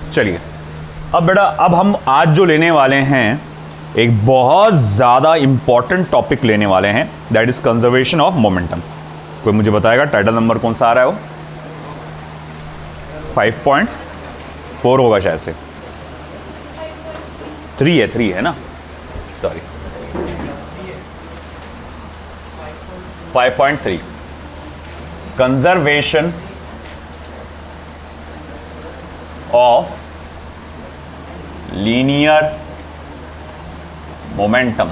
चलिए अब बेटा, अब हम आज जो लेने वाले हैं एक बहुत ज़्यादा इंपॉर्टेंट टॉपिक लेने वाले हैं, that is conservation of momentum. कोई मुझे बताएगा टाइटल नंबर कौन सा आ रहा है? वो 5.4 होगा शायद से। 3 है ना, sorry 5.3 conservation of linear momentum.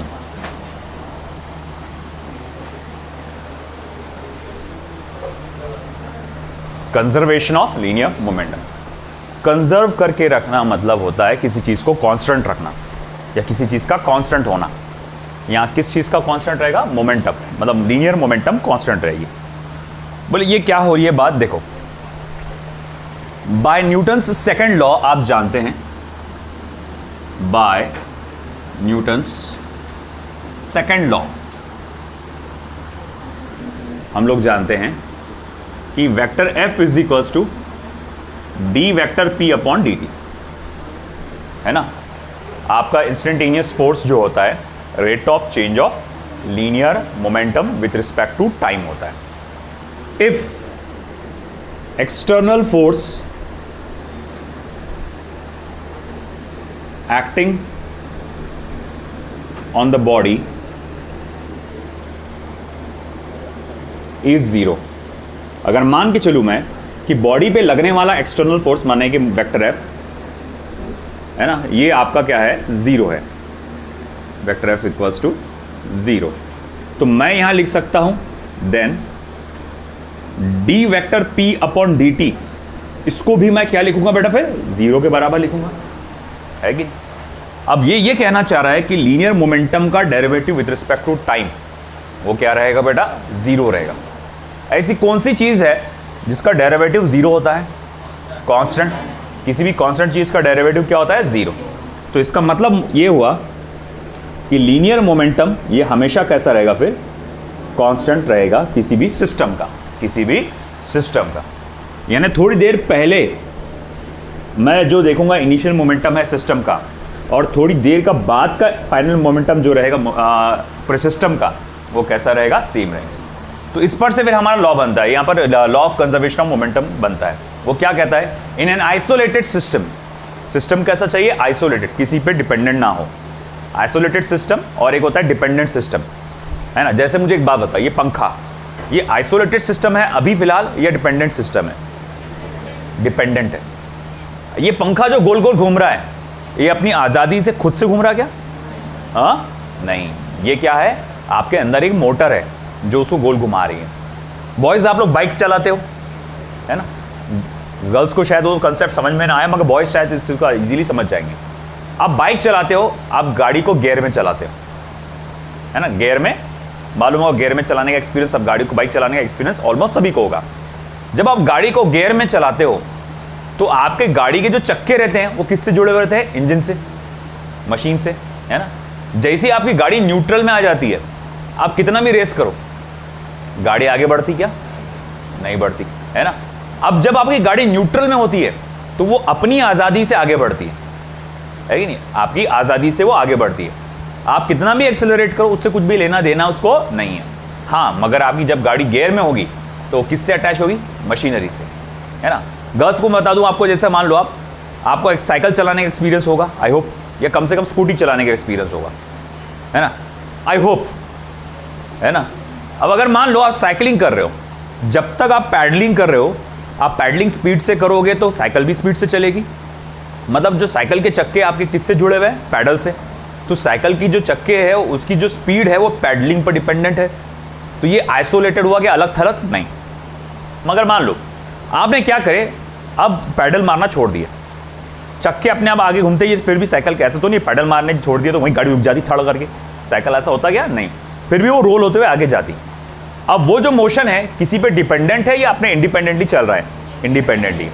Conservation of linear momentum. Conserve करके रखना मतलब होता है किसी चीज को कांस्टेंट रखना या किसी चीज का कांस्टेंट होना। यहां किस चीज का कांस्टेंट रहेगा? मोमेंटम, मतलब लीनियर मोमेंटम कांस्टेंट रहेगी। बोले ये क्या हो रही है बात? देखो, बाय न्यूटन्स सेकंड लॉ आप जानते हैं, बाय न्यूटन्स सेकंड लॉ हम लोग जानते हैं कि vector F is equals to d vector P upon dt, है ना। आपका इंस्टेंटेनियस फोर्स जो होता है rate of change of linear momentum with respect to time होता है। If external force acting on the body is 0, अगर मान के चलूं मैं कि बॉडी पे लगने वाला एक्सटर्नल फोर्स माने कि वेक्टर F है ना, ये आपका क्या है? 0 है। वेक्टर F इक्वल्स टू 0, तो मैं यहां लिख सकता हूं then d vector P upon dt, इसको भी मैं क्या लिखूंगा बेटा? फिर 0 के बराबर लिखूंगा, है कि? अब ये कहना चाह रहा है कि लीनियर मोमेंटम का derivative with respect to time वो क्या रहेगा बेटा? 0 रहेगा। ऐसी कौन सी चीज है जिसका डेरिवेटिव 0 होता है? कांस्टेंट। किसी भी कांस्टेंट चीज का डेरिवेटिव क्या होता है? 0। तो इसका मतलब ये हुआ कि लीनियर मोमेंटम ये हमेशा कैसा रहेगा? फिर कांस्टेंट रहेगा किसी भी सिस्टम का, किसी भी सिस्टम का। यानी थोड़ी देर पहले मैं जो देखूंगा इनिशियल मोमेंटम है सिस्टम का, और थोड़ी देर का बाद का फाइनल मोमेंटम जो रहेगा पूरे सिस्टम का, वो कैसा रहेगा? सेम रहेगा। तो इस पर से फिर हमारा लॉ बनता है, यहाँ पर law of conservation of momentum बनता है। वो क्या कहता है? In an isolated system, system कैसा चाहिए? आइसोलेटेड, किसी पे डिपेंडेंट ना हो। आइसोलेटेड सिस्टम और एक होता है डिपेंडेंट सिस्टम, है ना। जैसे मुझे एक बात बताइए, ये पंखा, ये आइसोलेटेड सिस्टम है अभी फिलहाल या डिपेंडेंट सिस्टम है? डिपेंडेंट है। ये पंखा जो गोल गोल घूम रहा है, ये अपनी आज़ादी से खुद से घूम रहा क्या? हाँ नहीं, ये क्या है? आपके अंदर एक मोटर है जो उसको गोल घुमा रही है। बॉयज़ आप लोग बाइक चलाते हो, है ना। गर्ल्स को शायद वो कंसेप्ट समझ में ना आए, मगर बॉयज़ शायद इसका इजीली समझ जाएंगे। आप बाइक चलाते हो, आप गाड़ी को गियर में चलाते हो, है ना। गियर में, मालूम हो गियर में चलाने का एक्सपीरियंस, अब गाड़ी को बाइक चलाने का एक्सपीरियंस ऑलमोस्ट सभी को होगा। जब आप गाड़ी को गियर में चलाते हो तो आपके गाड़ी के जो चक्के रहते हैं वो किससे जुड़े हुए रहते हैं? इंजन से, मशीन से, है ना। जैसे ही आपकी गाड़ी न्यूट्रल में आ जाती है, आप कितना भी रेस करो, गाड़ी आगे बढ़ती क्या? नहीं बढ़ती, है ना। अब जब आपकी गाड़ी न्यूट्रल में होती है तो वो अपनी आज़ादी से आगे बढ़ती है कि नहीं? आपकी आज़ादी से वो आगे बढ़ती है। आप कितना भी एक्सेलरेट करो, उससे कुछ भी लेना देना उसको नहीं है। हाँ, मगर आपकी जब गाड़ी गियर में होगी तो किससे अटैच होगी? मशीनरी से, है ना। गर्ल्स को बता दूं आपको, जैसे मान लो आपको एक साइकिल चलाने का एक्सपीरियंस होगा, आई होप, या कम से कम स्कूटी चलाने का एक्सपीरियंस होगा, है ना, आई होप, है ना। अब अगर मान लो आप साइकिलिंग कर रहे हो, जब तक आप पैडलिंग कर रहे हो, आप पैडलिंग स्पीड से करोगे तो साइकिल भी स्पीड से चलेगी। मतलब जो साइकिल के चक्के आपके किससे जुड़े हुए हैं? पैडल से। तो साइकिल की जो चक्के है उसकी जो स्पीड है वो पैडलिंग पर डिपेंडेंट है। तो ये आइसोलेटेड हुआ कि अलग थलग नहीं। मगर मान लो आपने क्या करे, अब पैडल मारना छोड़ दिया, चक्के अपने आप आगे घूमते ही, फिर भी साइकिल कैसे तो नहीं, पैडल मारने छोड़ दिया तो वहीं गाड़ी रुक जाती थड़ करके। साइकिल ऐसा होता क्या? नहीं, फिर भी वो रोल होते हुए आगे जाती। अब वो जो मोशन है किसी पे डिपेंडेंट है या अपने इंडिपेंडेंटली चल रहा है? इंडिपेंडेंटली।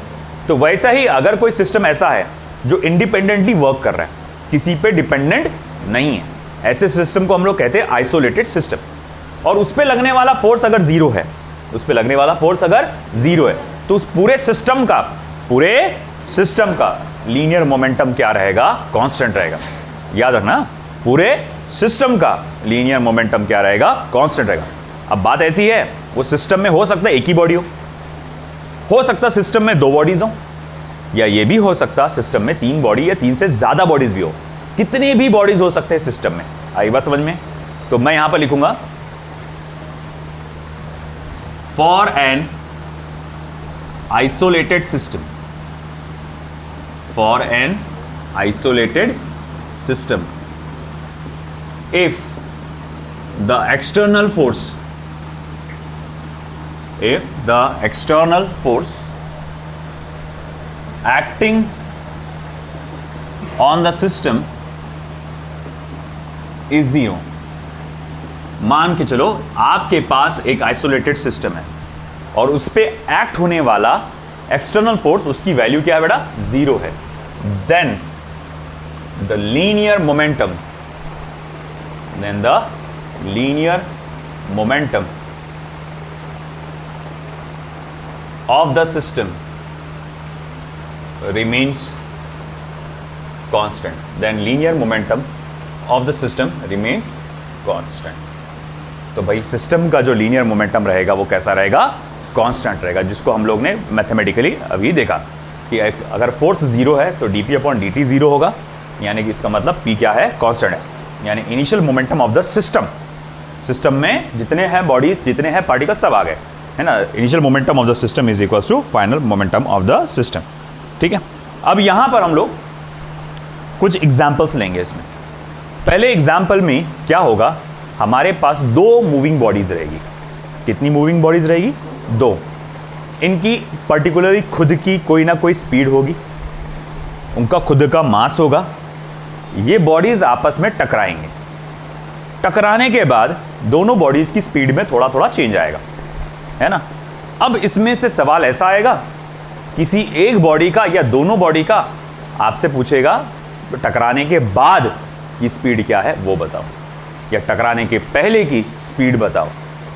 तो वैसा ही अगर कोई सिस्टम ऐसा है जो इंडिपेंडेंटली वर्क कर रहा है, किसी पे डिपेंडेंट नहीं है, ऐसे सिस्टम को हम लोग कहते हैं आइसोलेटेड सिस्टम। और उस पर लगने वाला फोर्स अगर जीरो है, उस पर लगने वाला फोर्स अगर जीरो है, तो उस पूरे सिस्टम का लीनियर मोमेंटम क्या रहेगा, कांस्टेंट रहेगा। याद रखना, पूरे सिस्टम का लीनियर मोमेंटम क्या रहेगा, कांस्टेंट रहेगा। अब बात ऐसी है, वो सिस्टम में हो सकता है एक ही बॉडी हो सकता सिस्टम में 2 बॉडीज हो, या ये भी हो सकता सिस्टम में 3 बॉडी या 3 से ज्यादा बॉडीज भी हो। कितने भी बॉडीज हो सकते हैं सिस्टम में, आई बात समझ में? तो मैं यहां पर लिखूंगा for an isolated system, for an isolated system, if the external force acting on the system is 0। मान के चलो आपके पास एक आइसोलेटेड सिस्टम है और उस पे एक्ट होने वाला एक्सटर्नल फोर्स, उसकी वैल्यू क्या है बेटा, 0 है। Then the linear momentum, then the linear momentum of the system remains constant, then linear momentum of the system remains constant। तो भाई सिस्टम का जो लीनियर मोमेंटम रहेगा वो कैसा रहेगा, कांस्टेंट रहेगा, जिसको हम लोग ने मैथमेटिकली अभी देखा कि अगर फोर्स 0 है तो dp/dt 0 होगा, यानी कि इसका मतलब p क्या है, कांस्टेंट है। यानी initial momentum of the system, system में जितने हैं बॉडीज, जितने हैं पार्टिकल्स, सब आ गए, है ना। Initial momentum of the system is equals to final momentum of the system. ठीक है, अब यहां पर हम लोग कुछ एग्जांपल्स लेंगे इसमें। पहले एग्जांपल में क्या होगा, हमारे पास 2 मूविंग बॉडीज रहेगी। कितनी मूविंग बॉडीज रहेगी, 2। इनकी पर्टिकुलरली खुद की कोई ना कोई स्पीड होगी, उनका खुद का मास होगा। ये बॉडीज आपस में टकराएंगे, टकराने के बाद दोनों बॉडीज की स्पीड में थोड़ा थोड़ा चेंज आएगा, है ना। अब इसमें से सवाल ऐसा आएगा, किसी एक बॉडी का या दोनों बॉडी का आपसे पूछेगा टकराने के बाद की स्पीड क्या है वो बताओ, या टकराने के पहले की स्पीड बताओ,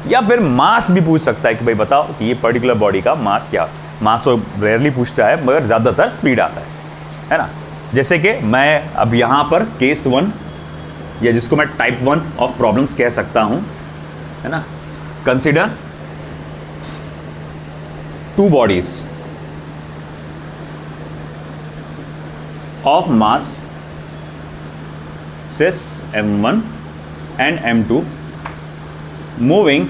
या फिर मास भी पूछ सकता है कि भाई बताओ कि ये पर्टिकुलर बॉडी का मास क्या। मास तो रेयरली पूछता है, मगर ज़्यादातर स्पीड आता है ना। जैसे कि मैं अब यहाँ पर केस 1, या जिसको मैं टाइप 1 ऑफ प्रॉब्लम्स कह सकता हूँ, है ना। Consider 2 bodies of masses m1 and m2 moving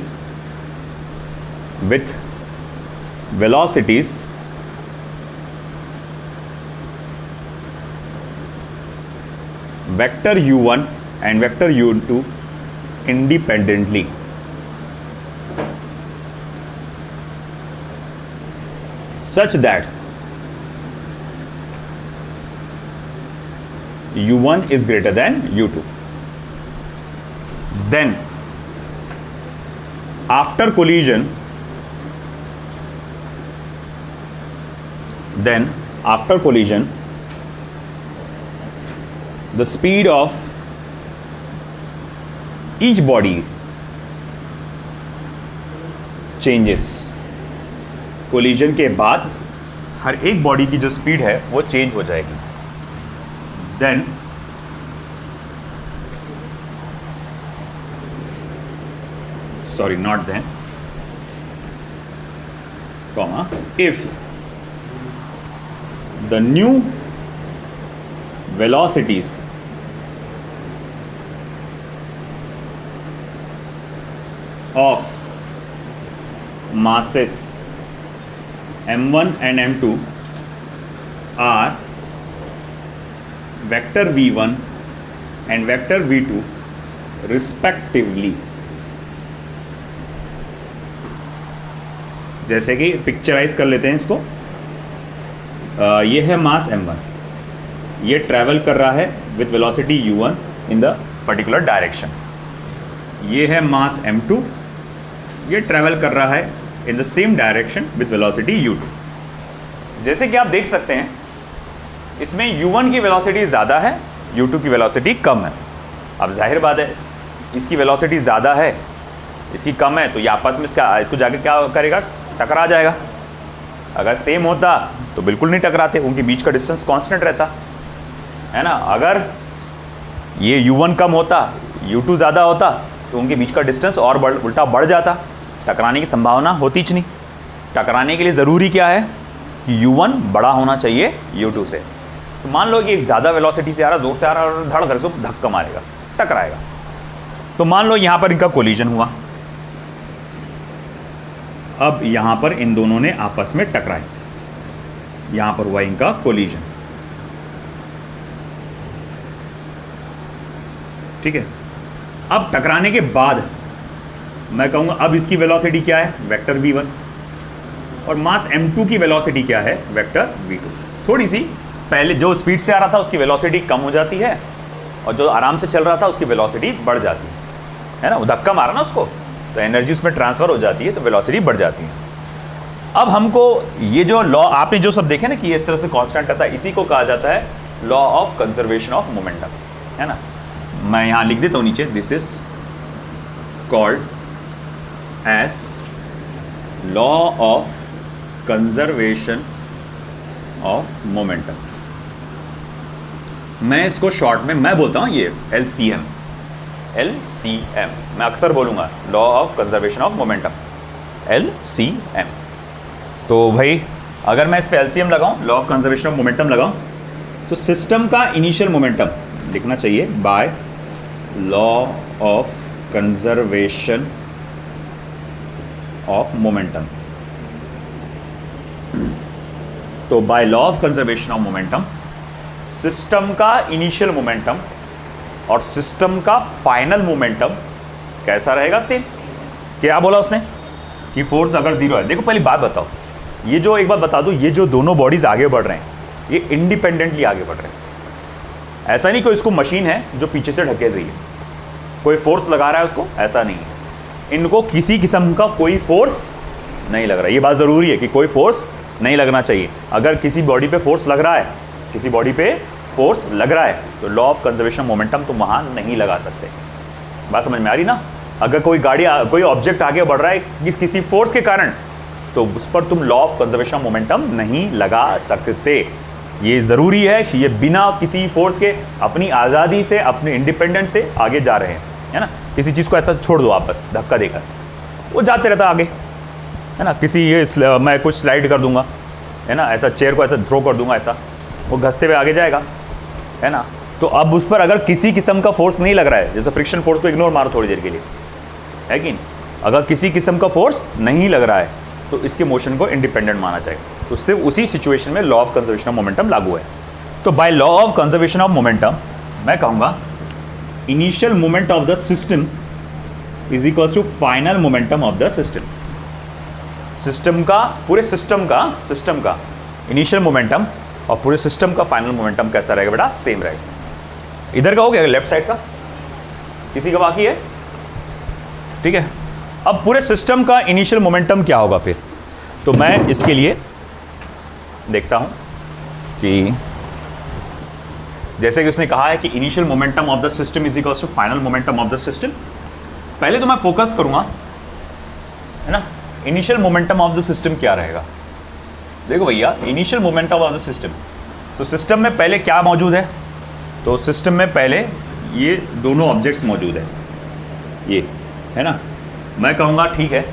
with velocities vector u1 and vector u2 independently, such that u1 is greater than u2. Then after collision, the speed of each body changes। Collision के बाद हर एक body की जो speed है वो change हो जाएगी। Then sorry, not then, comma, if the new velocities of masses m1 and m2 are vector v1 and vector v2 respectively। जैसे कि पिक्चराइज कर लेते हैं इसको, ये है मास m1, ये ट्रैवल कर रहा है with velocity u1 in the particular direction. ये है मास m2, ये ट्रैवल कर रहा है in the same direction with velocity u2। जैसे कि आप देख सकते हैं इसमें u1 की वेलोसिटी ज़्यादा है, u2 की वेलोसिटी कम है। अब जाहिर बात है इसकी वेलोसिटी ज़्यादा है, इसकी कम है, तो ये आपस में इसको जाके क्या करेगा, टकरा जाएगा। अगर सेम होता तो बिल्कुल नहीं टकराते, उनके बीच का डिस्टेंस कांस्टेंट रहता है ना। अगर ये u1 कम होता, u2 ज़्यादा होता, तो उनके बीच का डिस्टेंस और उल्टा बढ़ जाता, टकराने की संभावना होती ही नहीं। टकराने के लिए ज़रूरी क्या है कि u1 बड़ा होना चाहिए u2 से। तो मान लो कि एक ज़्यादा वेलोसिटी से आ रहा, ज़ोर से आ रहा और धड़ धड़ से धक्का मारेगा, टकराएगा। तो मान लो यहाँ पर इनका कोलिजन हुआ, अब यहाँ पर इन दोनों ने आपस में टकराए, यहाँ पर हुआ इनका कोलिजन, ठीक है। अब टकराने के बाद मैं कहूँगा अब इसकी वेलोसिटी क्या है, वेक्टर v1, और मास m2 की वेलोसिटी क्या है, वेक्टर v2। थोड़ी सी पहले जो स्पीड से आ रहा था उसकी वेलोसिटी कम हो जाती है, और जो आराम से चल रहा था उसकी वेलोसिटी बढ़ जाती है ना। वो धक्का मारा ना उसको, तो एनर्जी उसमें ट्रांसफर हो जाती है, तो वेलोसिटी बढ़ जाती है। अब हमको ये जो लॉ आपने जो सब देखे ना कि इस तरह से कांस्टेंट आता है, इसी को कहा जाता है law of conservation of momentum, है ना। मैं यहाँ लिख देता हूँ नीचे, this is called as law of conservation of momentum. मैं इसको शॉर्ट में मैं बोलता हूँ ये LCM, मैं अक्सर बोलूँगा law of conservation of momentum, LCM। तो भाई अगर मैं इस पे LCM लगाऊं, law of conservation of momentum लगाऊं, तो सिस्टम का इनिशियल मोमेंटम लिखना चाहिए by law of conservation of momentum. तो by law of conservation of momentum system का इनिशियल मोमेंटम और सिस्टम का फाइनल मोमेंटम कैसा रहेगा, सेम। क्या बोला उसने कि फोर्स अगर जीरो है। देखो पहली बात बताओ, ये जो एक बात बता दूं, ये जो दोनों बॉडीज आगे बढ़ रहे हैं ये इंडिपेंडेंटली आगे बढ़ रहे हैं। ऐसा नहीं कोई इसको मशीन है जो पीछे से ढकेल रही है, कोई फोर्स लगा रहा है उसको, ऐसा नहीं है। इनको किसी किस्म का कोई फोर्स नहीं लग रहा है। ये बात ज़रूरी है कि कोई फोर्स नहीं लगना चाहिए। अगर किसी बॉडी पे फोर्स लग रहा है, किसी बॉडी पे फोर्स लग रहा है, तो लॉ ऑफ कंजर्वेशन मोमेंटम तुम वहाँ नहीं लगा सकते। बात समझ में आ रही ना। अगर कोई गाड़ी कोई ऑब्जेक्ट आगे बढ़ रहा है किसी फोर्स के कारण, तो उस पर तुम लॉ ऑफ कंजर्वेशन मोमेंटम नहीं लगा सकते। ये ज़रूरी है कि ये बिना किसी फोर्स के अपनी आज़ादी से, अपने इंडिपेंडेंस से आगे जा रहे हैं, है ना। किसी चीज़ को ऐसा छोड़ दो आप, बस धक्का देकर वो जाते रहता आगे, है ना। किसी ये मैं कुछ स्लाइड कर दूंगा, है ना, ऐसा चेयर को ऐसा थ्रो कर दूंगा, ऐसा वो घसते हुए आगे जाएगा, है ना। तो अब उस पर अगर किसी किस्म का फोर्स नहीं लग रहा है, जैसे फ्रिक्शन फोर्स को इग्नोर मारो थोड़ी देर के लिए, है कि नहीं। अगर किसी किस्म का फोर्स नहीं लग रहा है तो इसके मोशन को इंडिपेंडेंट माना जाएगा। तो सिर्फ उसी सिचुएशन में law of conservation of momentum लागू है। तो by law of conservation of momentum मैं कहूँगा initial moment of the system is equals to final momentum of the system. System का, पूरे सिस्टम का इनिशियल मोमेंटम और पूरे सिस्टम का फाइनल मोमेंटम कैसा रहेगा बेटा, सेम रहेगा। इधर का हो गया, लेफ्ट साइड का किसी का बाकी है, ठीक है। अब पूरे सिस्टम का इनिशियल मोमेंटम क्या होगा फिर, तो मैं इसके लिए देखता हूं कि जैसे कि उसने कहा है कि initial momentum of the system is equals to final momentum of the system. पहले तो मैं फोकस करूंगा, है ना, initial momentum of the system क्या रहेगा। देखो भैया, initial momentum of the system, तो सिस्टम में पहले क्या मौजूद है, तो सिस्टम में पहले ये दोनों ऑब्जेक्ट्स मौजूद है, ये, है ना। मैं कहूँगा ठीक है,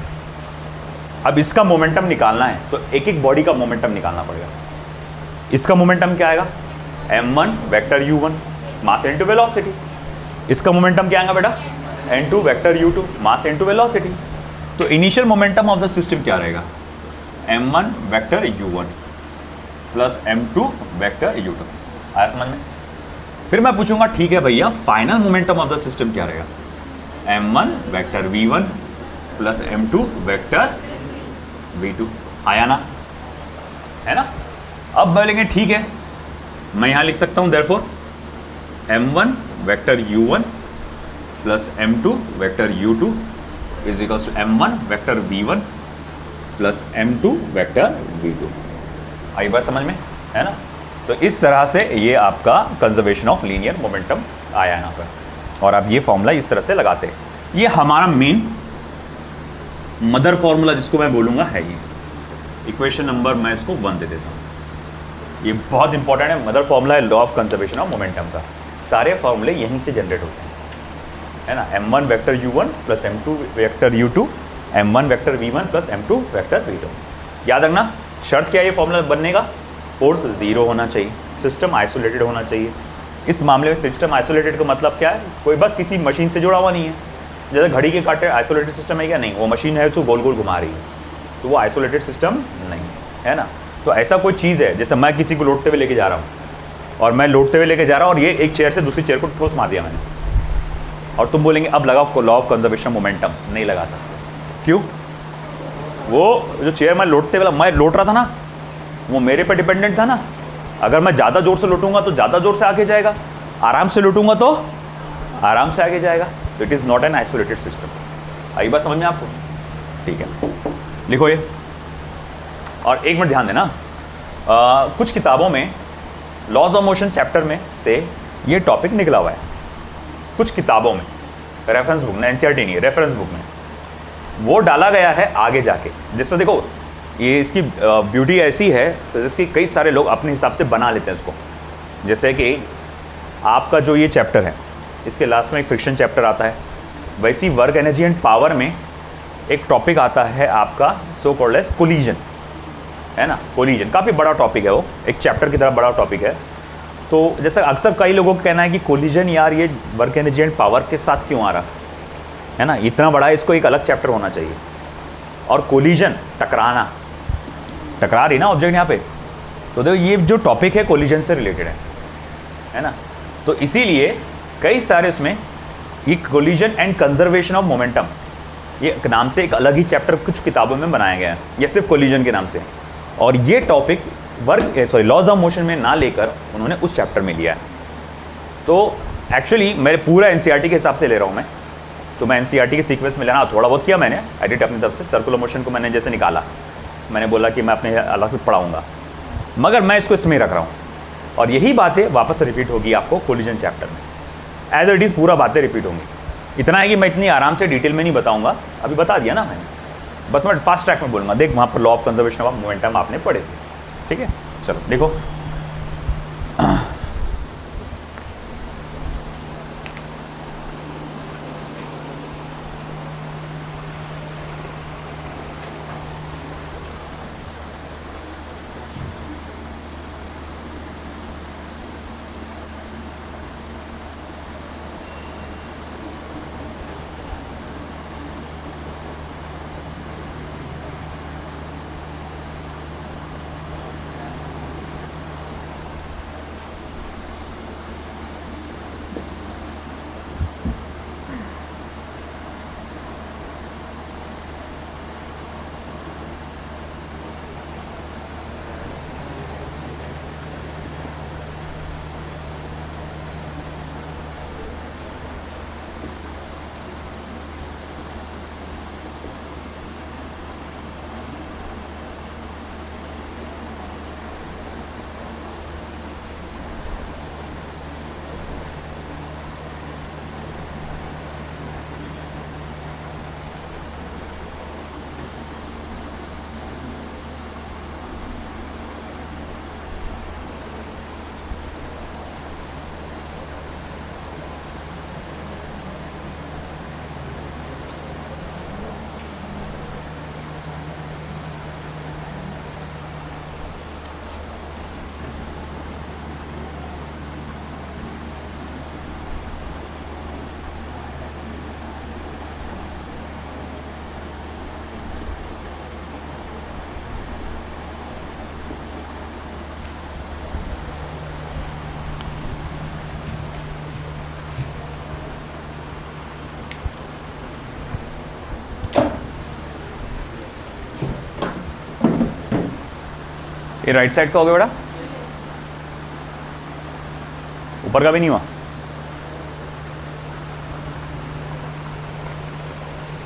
अब इसका मोमेंटम निकालना है तो एक एक बॉडी का मोमेंटम निकालना पड़ेगा। इसका मोमेंटम क्या आएगा, m1 vector u1 mass into velocity. इसका मोमेंटम क्या आएगा बेटा, n2 vector u2 mass into velocity. तो initial momentum of the system क्या रहेगा, m1 vector u1 plus m2 vector u2। आया समझ में। फिर मैं पूछूंगा ठीक है भैया, final momentum of the system क्या रहेगा, m1 vector v1 plus m2 vector v2। आया ना, है ना। अब बोलेंगे ठीक है, मैं यहाँ लिख सकता हूँ therefore m1 vector u1 plus m2 vector u2 is equals to m1 vector v1 plus m2 vector v2। आई बात समझ में, है ना। तो इस तरह से ये आपका कंजर्वेशन ऑफ लीनियर मोमेंटम आया यहाँ पर, और आप ये फॉर्मूला इस तरह से लगाते हैं। ये हमारा मेन मदर फॉर्मूला जिसको मैं बोलूँगा है ये। इक्वेशन नंबर मैं इसको 1 दे देता हूँ। ये बहुत इंपॉर्टेंट है, मदर फॉर्मूला है law of conservation of momentum का। सारे फॉर्मूले यहीं से जनरेट होते हैं, है ना। m1 vector u1 plus m2 vector u2, m1 vector v1 plus m2 vector v2। याद रखना शर्त क्या है ये फॉर्मूला बनने का, फोर्स जीरो होना चाहिए, सिस्टम आइसोलेटेड होना चाहिए। इस मामले में सिस्टम आइसोलेटेड का मतलब क्या है, कोई बस किसी मशीन से जुड़ा हुआ नहीं है। जैसे घड़ी के कांटे आइसोलेटेड सिस्टम है क्या, नहीं, वो मशीन है जो गोल गोल घुमा रही है, तो वो आइसोलेटेड सिस्टम नहीं है ना। तो ऐसा कोई चीज़ है, जैसे मैं किसी को लौटते हुए लेके जा रहा हूँ और मैं लौटते हुए लेके जा रहा हूँ और ये एक चेयर से दूसरी चेयर को ठोस मार दिया मैंने, और तुम बोलेंगे अब लगाओ लॉ ऑफ कंजर्वेशन मोमेंटम, नहीं लगा सकते। क्यों? वो जो चेयर मैं लौटते हुए मैं लौट रहा था ना, वो मेरे पर डिपेंडेंट था ना। अगर मैं ज़्यादा ज़ोर से लौटूंगा तो ज़्यादा ज़ोर से आगे जाएगा, आराम से लौटूंगा तो आराम से आगे जाएगा। It is not an isolated system. आई बात समझ में आपको? ठीक है, लिखो ये। और एक मिनट ध्यान देना, कुछ किताबों में लॉज ऑफ मोशन चैप्टर में से ये टॉपिक निकला हुआ है, कुछ किताबों में, रेफरेंस बुक में, एनसीईआरटी नहीं, रेफरेंस बुक में वो डाला गया है आगे जाके। जैसे देखो ये इसकी ब्यूटी ऐसी है तो इसकी कई सारे लोग अपने हिसाब से बना लेते हैं इसको। जैसे कि आपका जो ये चैप्टर है इसके लास्ट में एक फ्रिक्शन चैप्टर आता है, वैसी वर्क एनर्जी एंड पावर में एक टॉपिक आता है आपका सो कॉल्ड एज कोलिजन, है ना। कोलिजन काफ़ी बड़ा टॉपिक है, वो एक चैप्टर की तरह बड़ा टॉपिक है। तो जैसे अक्सर कई लोगों का कहना है कि कोलिजन यार ये वर्क एनर्जी एंड पावर के साथ क्यों आ रहा है ना, इतना बड़ा, इसको एक अलग चैप्टर होना चाहिए। और कोलिजन टकराना, टकरा रही ना ऑब्जेक्ट यहाँ पे, तो देखो ये जो टॉपिक है कोलिजन से रिलेटेड है ना। तो इसीलिए कई सारे इसमें ये collision and conservation of momentum ये नाम से एक अलग ही चैप्टर कुछ किताबों में बनाया गया है, या सिर्फ कोलिजन के नाम से। और ये टॉपिक लॉज ऑफ मोशन में ना लेकर उन्होंने उस चैप्टर में लिया है। तो एक्चुअली मेरे पूरा एनसीईआरटी के हिसाब से ले रहा हूँ मैं, तो मैं एनसीईआरटी के सीक्वेंस में लेना थोड़ा बहुत किया मैंने एडिट अपनी तरफ से। सर्कुलर मोशन को मैंने जैसे निकाला, मैंने बोला कि मैं अपने अलग से पढ़ाऊँगा, मगर मैं इसको इसमें रख रहा हूँ। और यही बातें वापस रिपीट होगी आपको कोलिजन चैप्टर में, एज इट इज़ पूरा बातें रिपीट होंगी। इतना है कि मैं इतनी आराम से डिटेल में नहीं बताऊँगा, अभी बता दिया ना मैंने, बस मैं फास्ट ट्रैक में बोलूँगा। देख वहाँ पर law of conservation of momentum आपने पढ़े थे, ठीक है। चलो देखो, ये राइट साइड का हो गया बेटा, ऊपर का भी नहीं हुआ।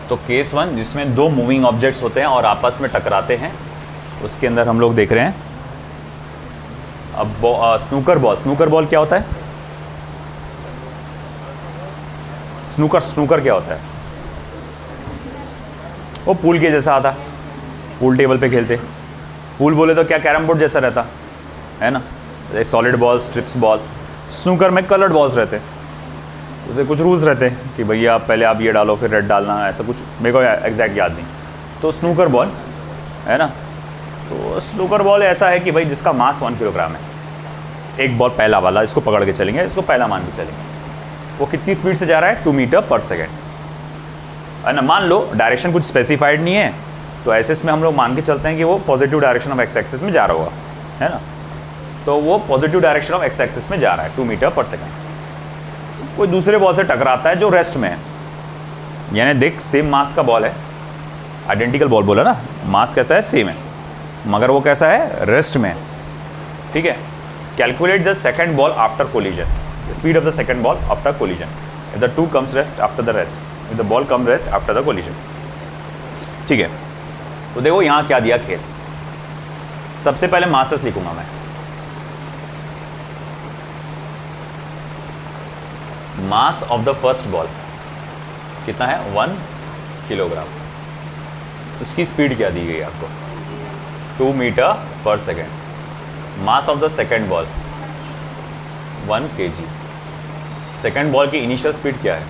तो केस वन जिसमें दो मूविंग ऑब्जेक्ट्स होते हैं और आपस में टकराते हैं, उसके अंदर हम लोग देख रहे हैं। अब स्नूकर बॉल, स्नूकर बॉल क्या होता है? स्नूकर क्या होता है? वो पूल के जैसा आता, पूल टेबल पे खेलते। पूल बोले तो क्या कैरम बोर्ड जैसा रहता, है ना, solid ball, strips ball. Snooker में कलर्ड बॉल्स रहते हैं, उसे कुछ रूल्स रहते हैं कि भैया पहले आप ये डालो फिर रेड डालना, ऐसा कुछ मेरे को एग्जैक्ट याद नहीं। तो स्नूकर बॉल है ना, तो स्नूकर बॉल ऐसा है कि भाई जिसका मास 1 किलोग्राम है, एक बॉल पहला वाला, इसको पकड़ के चलेंगे, इसको पहला मान के चलेंगे। वो कितनी स्पीड से जा रहा है? 2 मीटर पर सेकेंड, है ना। मान लो डायरेक्शन कुछ स्पेसिफाइड नहीं है, तो ऐसे इसमें हम लोग मान के चलते हैं कि वो positive direction of x axis में जा रहा होगा, है ना। तो वो positive direction of x axis में जा रहा है 2 मीटर पर सेकेंड। कोई दूसरे बॉल से टकराता है जो रेस्ट में है, यानी देख सेम मास का बॉल है, आइडेंटिकल बॉल बोला ना, मास कैसा है? सेम है, मगर वो कैसा है? रेस्ट में है, ठीक है। Calculate the second ball after collision, speed of the second ball after collision, if the two comes rest after the rest, if the ball come rest after the collision, ठीक है। तो देखो यहाँ क्या दिया खेल। सबसे पहले मासेस लिखूंगा मैं, mass of the first ball कितना है? 1 किलोग्राम। उसकी स्पीड क्या दी गई आपको? 2 मीटर पर second. Mass of the second ball 1 kg। Second ball की इनिशियल स्पीड क्या है?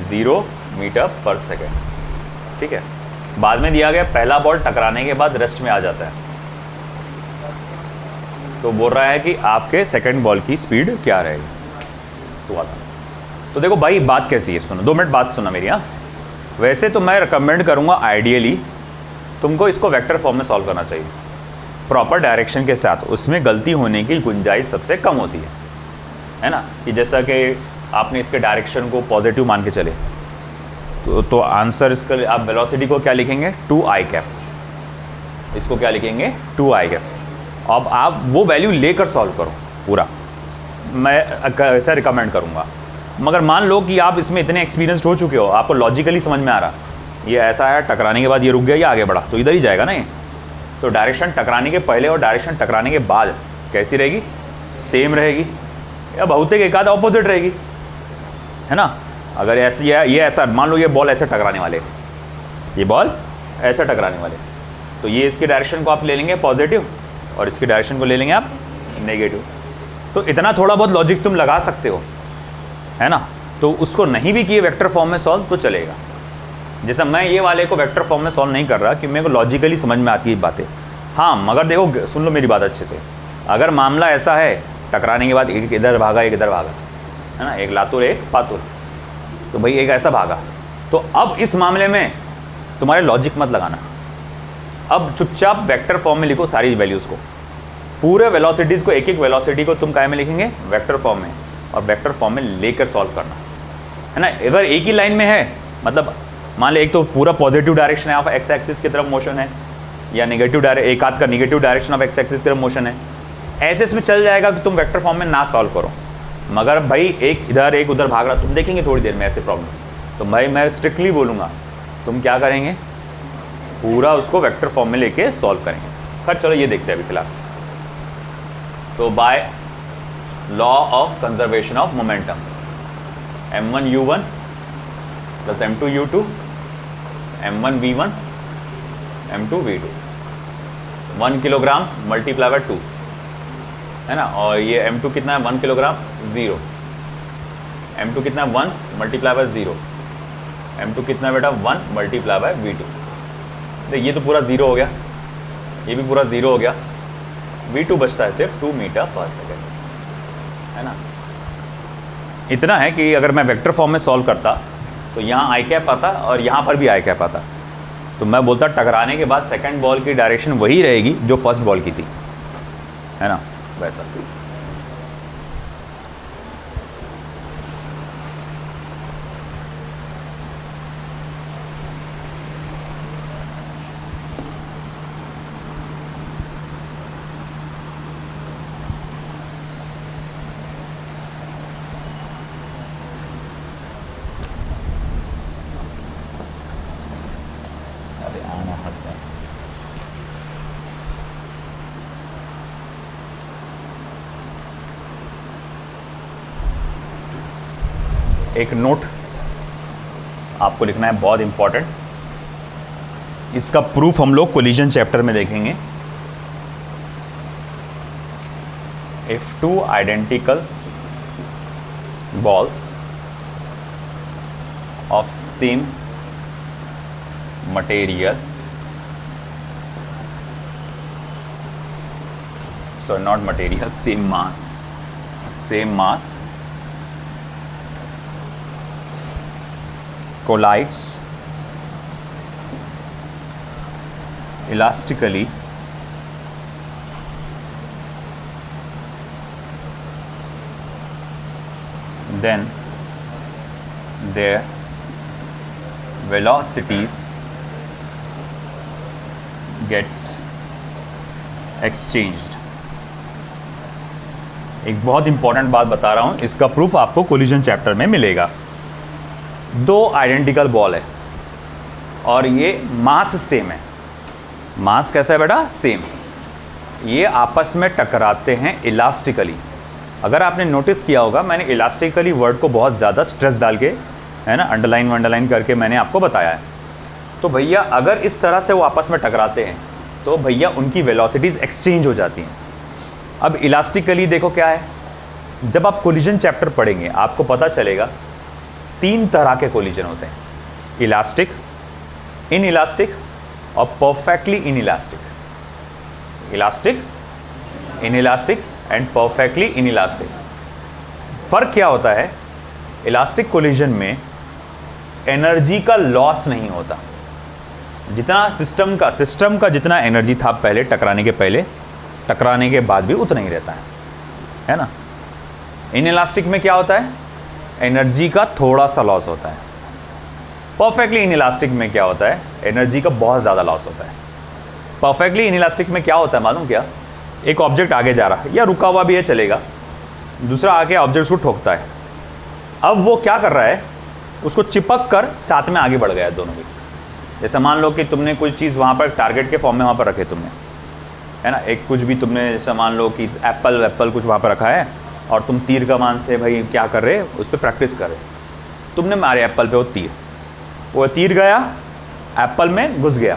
0 मीटर पर सेकेंड, ठीक है। बाद में दिया गया पहला बॉल टकराने के बाद रेस्ट में आ जाता है, तो बोल रहा है कि आपके सेकेंड बॉल की स्पीड क्या रहेगी? तो देखो भाई बात कैसी है, सुनो 2 मिनट बात सुना मेरी। हाँ, वैसे तो मैं रिकमेंड करूंगा आइडियली तुमको इसको वेक्टर फॉर्म में सॉल्व करना चाहिए प्रॉपर डायरेक्शन के साथ, उसमें गलती होने की गुंजाइश सबसे कम होती है ना। कि जैसा कि आपने इसके डायरेक्शन को पॉजिटिव मान के चले, तो आंसर इसका आप वेलोसिटी को क्या लिखेंगे? 2i cap. इसको क्या लिखेंगे? 2i cap. अब आप वो वैल्यू लेकर सॉल्व करो पूरा, मैं ऐसा रिकमेंड करूँगा। मगर मान लो कि आप इसमें इतने एक्सपीरियंस्ड हो चुके हो, आपको लॉजिकली समझ में आ रहा, ये ऐसा है, टकराने के बाद ये रुक गया, ये आगे बढ़ा, तो इधर ही जाएगा ना ये। तो डायरेक्शन टकराने के पहले और डायरेक्शन टकराने के बाद कैसी रहेगी? सेम रहेगी, या बहुत एक आध ऑपोजिट रहेगी, है ना। अगर ऐसी है, ये ऐसा मान लो, ये बॉल ऐसे टकराने वाले, ये बॉल ऐसे टकराने वाले, तो ये इसके डायरेक्शन को आप ले लेंगे पॉजिटिव और इसके डायरेक्शन को ले लेंगे आप नेगेटिव। तो इतना थोड़ा बहुत लॉजिक तुम लगा सकते हो, है ना। तो उसको नहीं भी किए वेक्टर फॉर्म में सॉल्व तो चलेगा। जैसे मैं ये वाले को वेक्टर फॉर्म में सॉल्व नहीं कर रहा कि मेरे को लॉजिकली समझ में आती है बातें। हाँ, मगर देखो सुन लो मेरी बात अच्छे से, अगर मामला ऐसा है टकराने के बाद एक इधर भागा एक इधर भागा, है ना, एक लातुर एक पातुर, तो भाई एक ऐसा भागा, तो अब इस मामले में तुम्हारे लॉजिक मत लगाना, अब चुपचाप वेक्टर फॉर्म में लिखो सारी वैल्यूज़ को, पूरे वेलोसिटीज़ को, एक एक वेलोसिटी को तुम काय में लिखेंगे? वेक्टर फॉर्म में, और वेक्टर फॉर्म में लेकर सॉल्व करना, है ना। अगर एक ही लाइन में है, मतलब मान ले एक तो पूरा पॉजिटिव डायरेक्शन है ऑफ एक्स एक्सिस की तरफ मोशन है, या नेगेटिव एक आध का negative direction of x axis की तरफ मोशन है, ऐसे इसमें चल जाएगा कि तुम वेक्टर फॉर्म में ना सॉल्व करो। मगर भाई एक इधर एक उधर भाग रहा, तुम देखेंगे थोड़ी देर में ऐसे प्रॉब्लम्स, तो भाई मैं स्ट्रिक्टली बोलूँगा तुम क्या करेंगे? पूरा उसको वेक्टर फॉर्म में लेके सॉल्व करेंगे। खैर चलो ये देखते हैं अभी फिलहाल। तो by law of conservation of momentum, m1u1 plus m2u2 m1v1 m2v2, 1 kilogram multiply by 2, है ना। और ये m2 कितना है? 1 किलोग्राम, 0। m2 कितना है? 1 मल्टीप्लाई बाय 0। m2 कितना है बेटा? 1 मल्टीप्लाई बाय v2। देख ये तो पूरा 0 हो गया, ये भी पूरा 0 हो गया, v2 बचता है सिर्फ 2 मीटर पर सेकेंड, है ना। इतना है कि अगर मैं वेक्टर फॉर्म में सॉल्व करता तो यहाँ आई कैप आता और यहाँ पर भी आई कैप आता, तो मैं बोलता टकराने के बाद सेकंड बॉल की डायरेक्शन वही रहेगी जो फर्स्ट बॉल की थी, है ना, वैसा। एक नोट आपको लिखना है, बहुत इंपॉर्टेंट। इसका प्रूफ हम लोग कोलिजन चैप्टर में देखेंगे। if two identical balls of same material, so not material, same mass collides elastically then their velocities gets exchanged। एक बहुत इंपॉर्टेंट बात बता रहा हूं, इसका प्रूफ आपको कोलिजन चैप्टर में मिलेगा। दो आइडेंटिकल बॉल है और ये मास सेम है। मास कैसा है बेटा? सेम। ये आपस में टकराते हैं इलास्टिकली। अगर आपने नोटिस किया होगा, मैंने इलास्टिकली वर्ड को बहुत ज़्यादा स्ट्रेस डाल के, है ना, अंडरलाइन करके मैंने आपको बताया है। तो भैया अगर इस तरह से वो आपस में टकराते हैं तो भैया उनकी वेलोसिटीज़ एक्सचेंज हो जाती हैं। अब इलास्टिकली देखो क्या है, जब आप कोलिजन चैप्टर पढ़ेंगे आपको पता चलेगा 3 तरह के कोलिजन होते हैं, इलास्टिक, इन इलास्टिक और perfectly in elastic. Elastic, in elastic and perfectly in elastic. फ़र्क क्या होता है? इलास्टिक कोलिजन में एनर्जी का लॉस नहीं होता। जितना सिस्टम का जितना एनर्जी था पहले टकराने के पहले, टकराने के बाद भी उतना ही रहता है ना। इन इलास्टिक में क्या होता है? एनर्जी का थोड़ा सा लॉस होता है। परफेक्टली इन इलास्टिक में क्या होता है? एनर्जी का बहुत ज़्यादा लॉस होता है। परफेक्टली इन इलास्टिक में क्या होता है मालूम क्या? एक ऑब्जेक्ट आगे जा रहा है या रुका हुआ भी है चलेगा, दूसरा आके ऑब्जेक्ट को ठोकता है। अब वो क्या कर रहा है? उसको चिपक कर साथ में आगे बढ़ गया दोनों भी। जैसे मान लो कि तुमने कोई चीज़ वहाँ पर टारगेट के फॉर्म में वहाँ पर रखे तुमने, है ना, एक कुछ भी तुमने, जैसे मान लो कि एप्पल कुछ वहाँ पर रखा है और तुम तीर कमान से भाई क्या कर रहे, उस पर प्रैक्टिस कर रहे। तुमने मारे एप्पल पे वो तीर गया एप्पल में घुस गया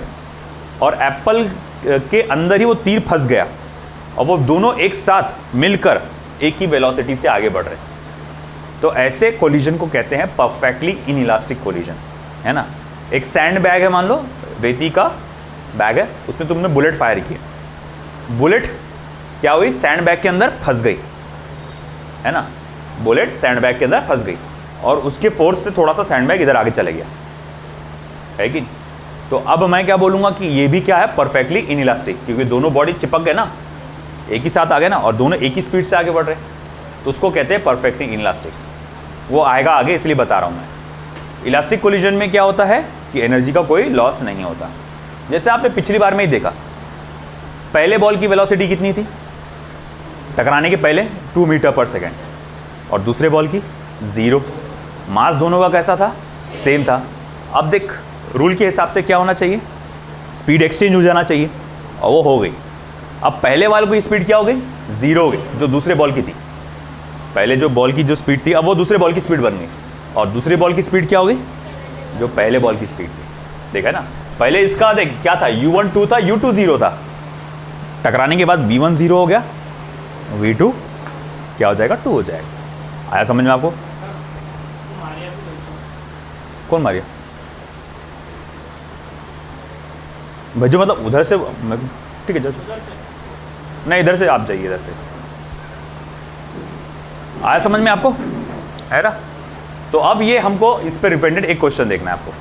और एप्पल के अंदर ही वो तीर फंस गया और वो दोनों एक साथ मिलकर एक ही वेलोसिटी से आगे बढ़ रहे। तो ऐसे कोलिजन को कहते हैं परफेक्टली इनइलास्टिक कोलिजन, है ना। एक सैंड बैग है, मान लो रेती का बैग है, उसमें तुमने बुलेट फायर की, बुलेट क्या हुई? सैंड बैग के अंदर फंस गई, है ना। बुलेट सैंड बैग के अंदर फंस गई और उसके फोर्स से थोड़ा सा सैंड बैग इधर आगे चले गया, है कि? तो अब मैं क्या बोलूँगा कि ये भी क्या है? परफेक्टली इनइलास्टिक, क्योंकि दोनों बॉडी चिपक गए ना, एक ही साथ आ गए ना, और दोनों एक ही स्पीड से आगे बढ़ रहे, तो उसको कहते हैं परफेक्टली इनइलास्टिक। वो आएगा आगे, इसलिए बता रहा हूँ मैं। इलास्टिक कोलिजन में क्या होता है कि एनर्जी का कोई लॉस नहीं होता। जैसे आपने पिछली बार में ही देखा, पहले बॉल की वेलोसिटी कितनी थी टकराने के पहले? 2 मीटर पर सेकेंड, और दूसरे बॉल की 0। मास दोनों का कैसा था? सेम था। अब देख, रूल के हिसाब से क्या होना चाहिए? स्पीड एक्सचेंज हो जाना चाहिए, और वो हो गई। अब पहले वाले की स्पीड क्या हो गई? 0 हो गई, जो दूसरे बॉल की थी। पहले जो बॉल की जो स्पीड थी, अब वो दूसरे बॉल की स्पीड बन गई, और दूसरे बॉल की स्पीड क्या हो गई? जो पहले बॉल की स्पीड थी। देखा ना, पहले इसका देख क्या था? U1 2 था, U2 0 था। टकराने के बाद V1 0 हो गया, V2 क्या हो जाएगा? 2 हो जाएगा। आया समझ में आपको? कौन मारिया भाई? जो मतलब उधर से, ठीक है, जाओ। नहीं, इधर से आप जाइए, इधर से। आया समझ में आपको? है ना। तो अब ये हमको इस पर डिपेंडेंट एक क्वेश्चन देखना है आपको।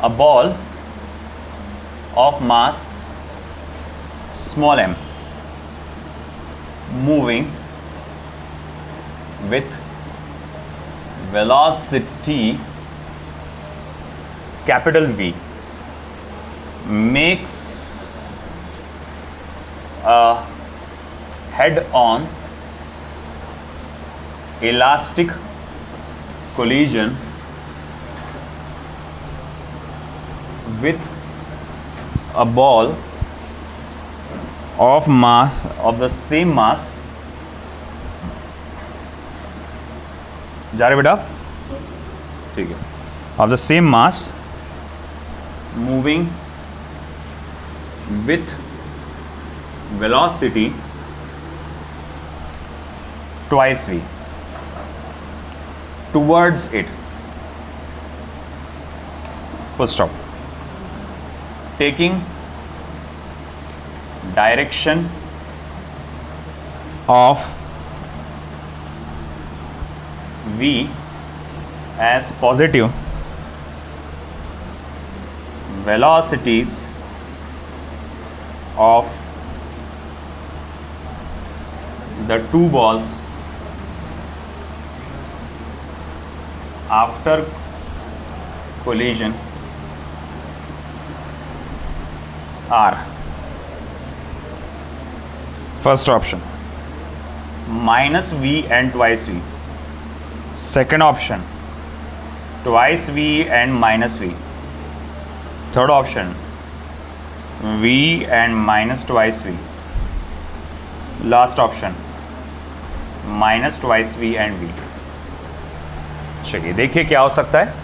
A ball of mass small m moving with velocity capital V makes a head-on elastic collision with a ball of mass of the same mass, जा रहे बेटा? ठीक है, of the same mass moving with velocity twice v towards it. Full stop. Taking direction of v as positive, velocities of the two balls after collision are, first option minus v and twice v, second option twice v and minus v, third option v and minus twice v, last option minus twice V and V. चलिए देखिए क्या हो सकता है।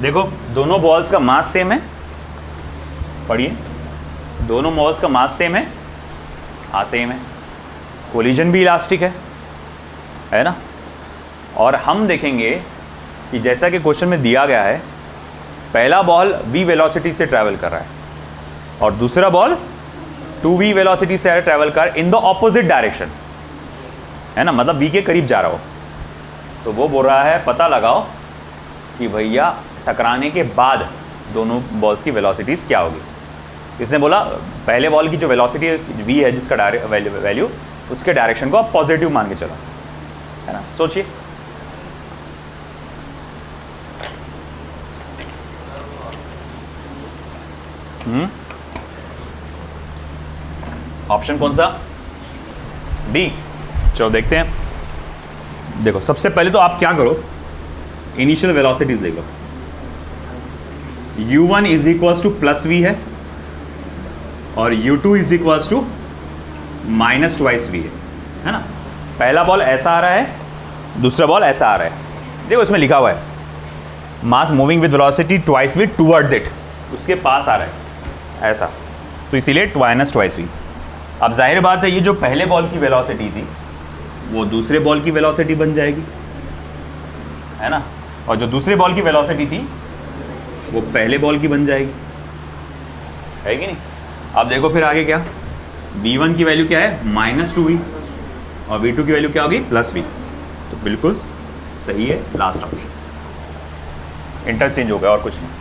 देखो दोनों balls का mass same है, पढ़िए, दोनों बॉल्स का मास सेम है, हाँ सेम है, कोलिजन भी इलास्टिक है ना। और हम देखेंगे कि जैसा कि क्वेश्चन में दिया गया है, पहला बॉल v वेलोसिटी से ट्रैवल कर रहा है और दूसरा बॉल 2v वेलोसिटी से ट्रैवल कर इन द ऑपोजिट डायरेक्शन, है ना, मतलब v के करीब जा रहा हो। तो वो बोल रहा है पता लगाओ कि भैया टकराने के बाद दोनों बॉल्स की वेलोसिटीज़ क्या होगी। इसने बोला पहले बॉल की जो वेलोसिटी है v है, जिसका वैल्यू, उसके डायरेक्शन को आप पॉजिटिव मान के चलो, है ना। सोचिए ऑप्शन कौन सा? डी। चलो देखते हैं। देखो सबसे पहले तो आप क्या करो, इनिशियल वेलोसिटीज देख लो। u1 is equals to plus V है और u2 is equals to minus twice V है ना। पहला बॉल ऐसा आ रहा है, दूसरा बॉल ऐसा आ रहा है। देखो इसमें लिखा हुआ है mass moving with velocity twice v towards it, उसके पास आ रहा है ऐसा, तो इसीलिए माइनस ट्वाइस वी। अब जाहिर बात है ये जो पहले बॉल की वेलोसिटी थी वो दूसरे बॉल की वेलोसिटी बन जाएगी, है ना, और जो दूसरे बॉल की वेलोसिटी थी वो पहले बॉल की बन जाएगी, है कि नहीं। अब देखो फिर आगे क्या, v1 की वैल्यू क्या है माइनस 2v और v2 की वैल्यू क्या होगी प्लस v, तो बिल्कुल सही है लास्ट ऑप्शन। इंटरचेंज हो गया और कुछ नहीं।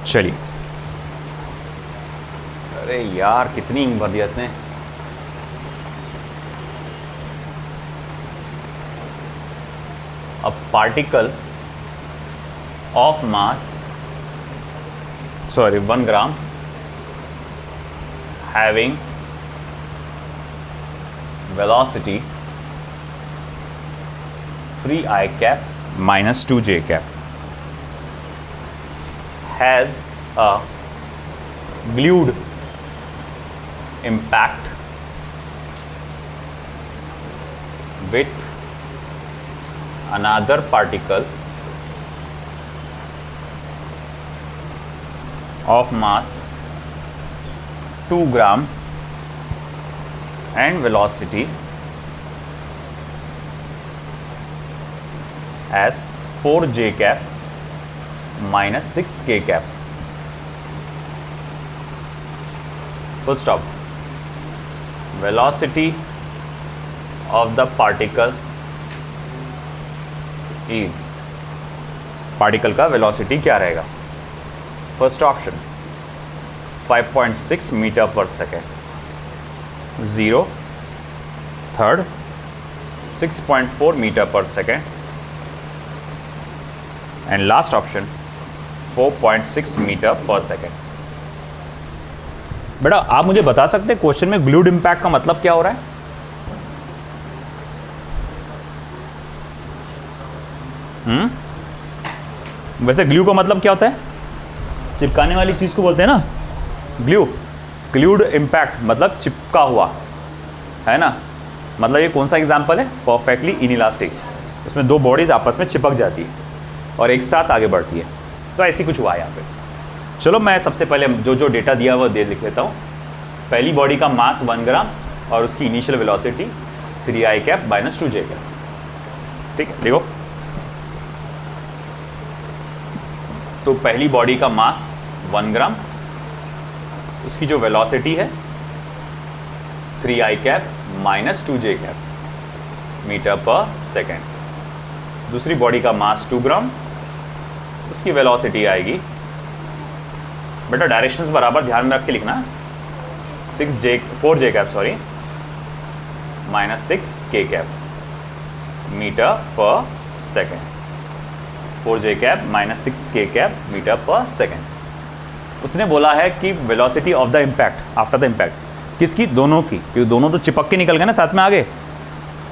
चलिए, अरे यार कितनी इंक भर दिया इसने। A particle of mass 1 gram having velocity 3i cap minus 2j cap has a glued impact with another particle of mass 2 gram and velocity as 4j cap minus 6k cap. Full stop. Velocity of the particle is particle का velocity क्या रहेगा? First option 5.6 metre पर second, 0 third 6.4 metre पर second and last option 4.6 metre पर second. बेटा आप मुझे बता सकते हैं क्वेश्चन में ग्लूड इंपैक्ट का मतलब क्या हो रहा है? वैसे ग्लू का मतलब क्या होता है? चिपकाने वाली चीज को बोलते हैं ना ग्लू। ग्लूड इंपैक्ट मतलब चिपका हुआ, है ना? मतलब ये कौन सा एग्जाम्पल है? Perfectly inelastic. उसमें दो बॉडीज आपस में चिपक जाती है और एक साथ आगे बढ़ती है, तो ऐसी कुछ हुआ है यहाँ पे। चलो मैं सबसे पहले जो जो डेटा दिया वो दे लिख लेता हूँ। पहली बॉडी का मास 1 ग्राम और उसकी initial velocity 3i cap minus 2j cap. ठीक है, देखो तो पहली बॉडी का मास 1 ग्राम, उसकी जो वेलोसिटी है 3i cap minus 2j cap metre पर सेकेंड। दूसरी बॉडी का मास 2 ग्राम, उसकी वेलोसिटी आएगी, बेटा डायरेक्शंस बराबर ध्यान में रख के लिखना, 4j cap sorry minus 6k cap metre पर second. 4j cap minus 6k cap metre पर सेकेंड। उसने बोला है कि velocity of the impact after the impact, किसकी? दोनों की, क्योंकि दोनों तो चिपक के निकल गए ना साथ में आगे,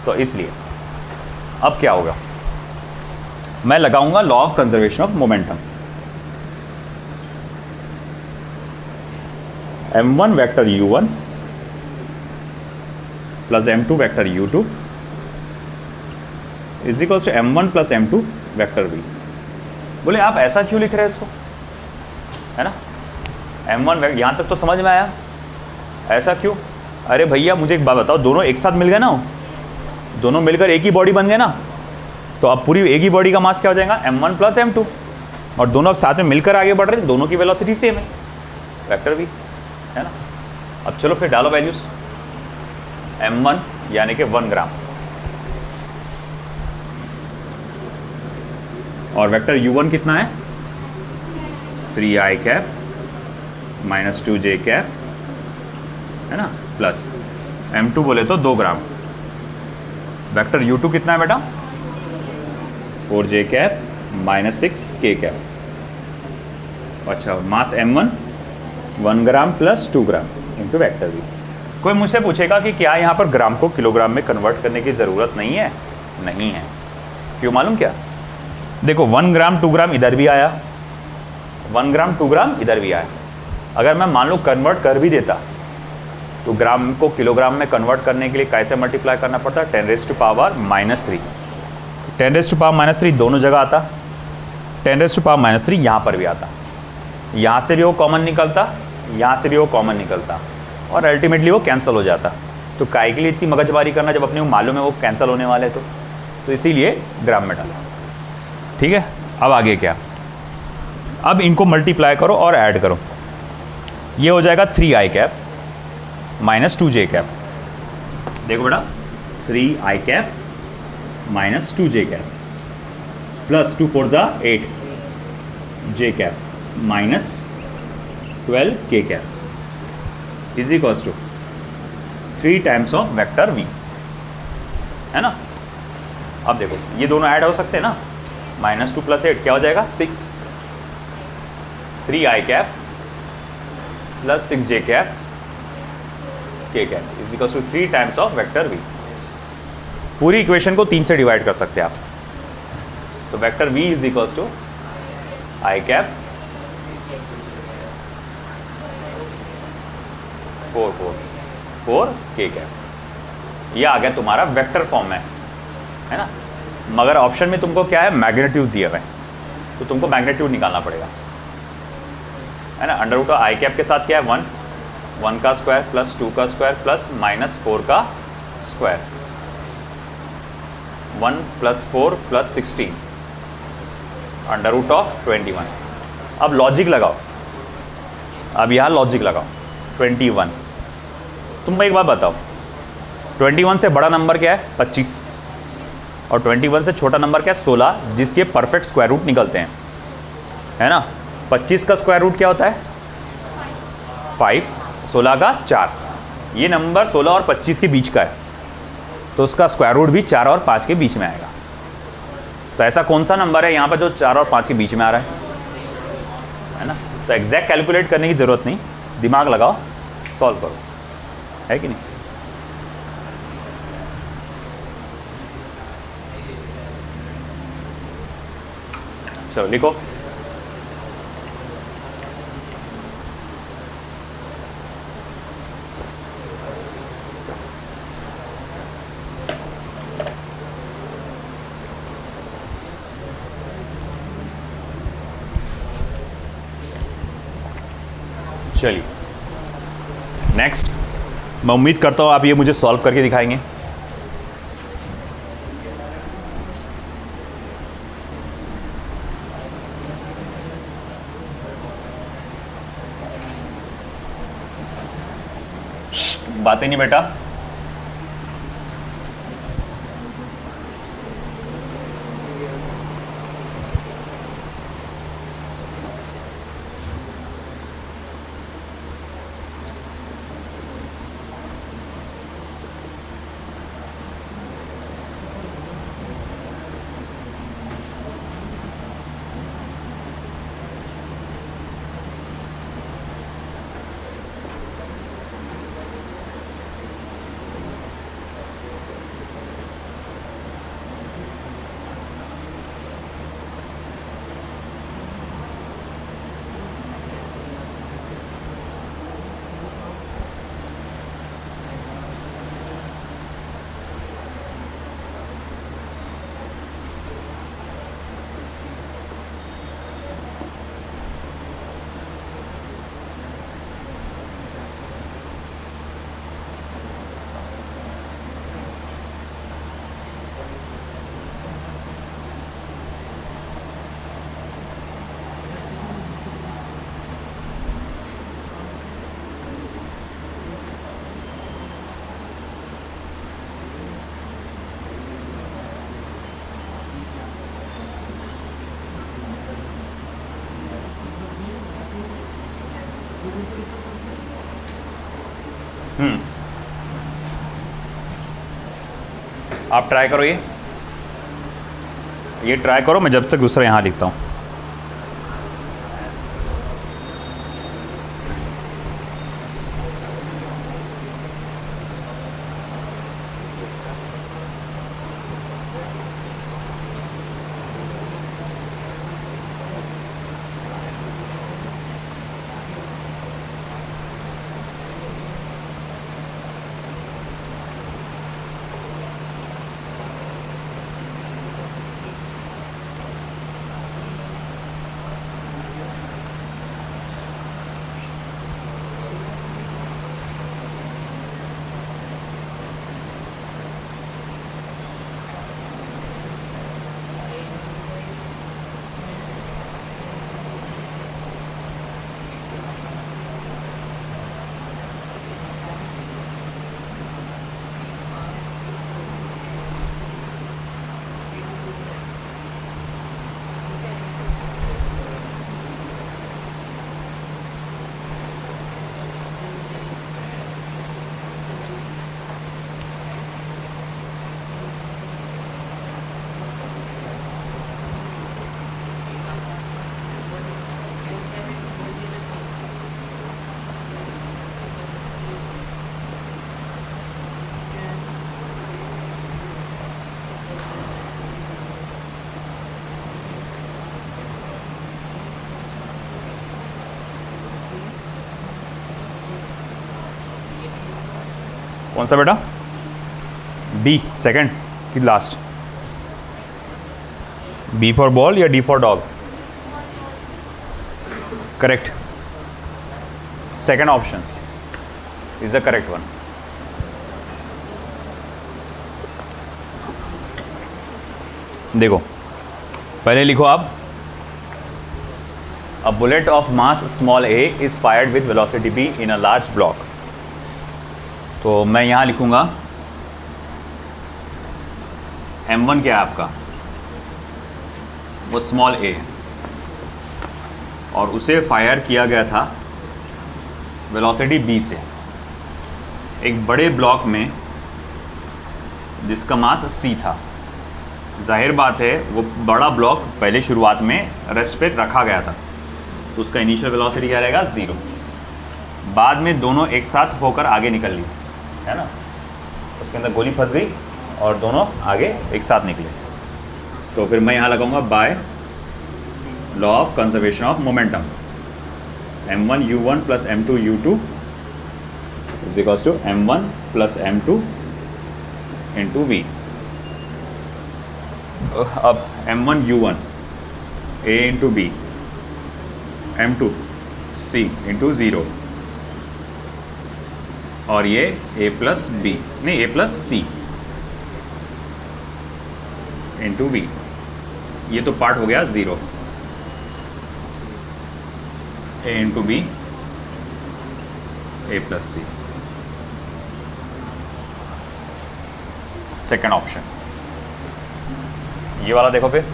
तो इसलिए अब क्या होगा? मैं लगाऊंगा law of conservation of momentum. m1 vector u1 plus m2 vector u2 is equal to m1 plus m2 vector v। बोले आप ऐसा क्यों लिख रहे हैं इसको, है ना? m1 यहां तक तो समझ में आया, ऐसा क्यों? अरे भैया मुझे एक बात बताओ, दोनों एक साथ मिल गए ना, दोनों मिलकर एक ही बॉडी बन गए ना, तो अब पूरी एक ही बॉडी का मास क्या हो जाएगा? m1 प्लस m2, और दोनों अब साथ में मिलकर आगे बढ़ रहे हैं, दोनों की वेलोसिटी सेम है, वेक्टर v, है ना? अब चलो फिर डालो वैल्यूज। m1 यानी कि 1 ग्राम और वेक्टर u1 कितना है? 3i cap minus 2j cap, है ना, प्लस m2 बोले तो 2 ग्राम। वेक्टर u2 कितना है बेटा? 4j cap minus 6k cap. अच्छा, मास m1 1 gram plus 2 gram into vector v। कोई मुझसे पूछेगा कि क्या यहाँ पर ग्राम को किलोग्राम में कन्वर्ट करने की ज़रूरत नहीं है? नहीं है। क्यों मालूम क्या? देखो 1 ग्राम 2 ग्राम इधर भी आया, 1 ग्राम 2 ग्राम इधर भी आया। अगर मैं मान लो कन्वर्ट कर भी देता तो ग्राम को किलोग्राम में कन्वर्ट करने के लिए कैसे मल्टीप्लाई करना पड़ता? 10 raise to power -3। 10 raise to power -3 दोनों जगह आता, 10 रेज़ टू पावर -3 यहाँ पर भी आता। यहाँ से भी वो कॉमन निकलता, यहाँ से भी वो कॉमन निकलता, और अल्टीमेटली वो कैंसिल हो जाता। तो काय के लिए इतनी मगजमारी करना जब अपने को मालूम है वो कैंसिल होने वाले? तो इसीलिए ग्राम में डाला। ठीक है, अब आगे क्या? अब इनको मल्टीप्लाई करो और ऐड करो, ये हो जाएगा 3i cap minus 2j cap. देखो बेटा 3i cap minus 2j cap plus 2 4 8 j cap minus 12k cap is equals to 3 times of vector v, है ना? अब देखो ये दोनों ऐड हो सकते हैं ना, -2 + 8 क्या हो जाएगा? 6। 3i cap plus 6j cap k cap is equals to 3 times of vector v। पूरी इक्वेशन को 3 से डिवाइड कर सकते हैं आप, तो vector v is equals to i cap 4 k cap. ये आ गया तुम्हारा वेक्टर फॉर्म में, है ना? मगर ऑप्शन में तुमको क्या है? मैग्नीट्यूड दिया हुआ है, तो तुमको मैग्नीट्यूड निकालना पड़ेगा, है ना? अंडर रूट आई कैप के साथ क्या है? 1 का स्क्वायर प्लस 2 का स्क्वायर प्लस -4 का स्क्वायर, 1 + 4 + 16 अंडर रूट ऑफ 21। अब लॉजिक लगाओ, अब यहाँ लॉजिक लगाओ 21। तुम एक बात बताओ, 21 से बड़ा नंबर क्या है? 25, और 21 से छोटा नंबर क्या है? 16, जिसके परफेक्ट स्क्वायर रूट निकलते हैं, है ना। 25 का स्क्वायर रूट क्या होता है? 5, 16 का 4। ये नंबर 16 और 25 के बीच का है, तो उसका स्क्वायर रूट भी 4 और 5 के बीच में आएगा। तो ऐसा कौन सा नंबर है यहाँ पर जो 4 और 5 के बीच में आ रहा है ना। तो एग्जैक्ट कैलकुलेट करने की ज़रूरत नहीं, दिमाग लगाओ, सॉल्व करो, है कि नहीं। चलो लिखो। चलिए नेक्स्ट, मैं उम्मीद करता हूं आप ये मुझे सॉल्व करके दिखाएंगे। बातें नहीं बेटा। आप ट्राई करो, ये ट्राई करो, मैं जब तक दूसरा यहाँ लिखता हूँ। कौन सा बेटा? बी सेकंड कि लास्ट? बी फॉर बॉल या D for dog? Correct, second option is the correct one. देखो पहले लिखो आप, a bullet of mass small a is fired with velocity b in a large block. तो मैं यहां लिखूंगा m1 क्या है आपका, वो स्मॉल a है, और उसे फायर किया गया था वेलोसिटी b से एक बड़े ब्लॉक में जिसका मास c था। जाहिर बात है वो बड़ा ब्लॉक पहले शुरुआत में रेस्ट पे रखा गया था, तो उसका इनिशियल वेलोसिटी क्या रहेगा, 0। बाद में दोनों एक साथ होकर आगे निकल ली, है ना, उसके अंदर गोली फंस गई और दोनों आगे एक साथ निकले। तो फिर मैं यहाँ लगाऊंगा by law of conservation of momentum, m1 u1 plus m2 u2 is equals to m1 plus m2 into v। अब m1 u1 a into b, m2 c into 0, और ये a प्लस b, नहीं a plus c into v। ये तो part हो गया 0, a into b a plus c। Second option ये वाला देखो फिर,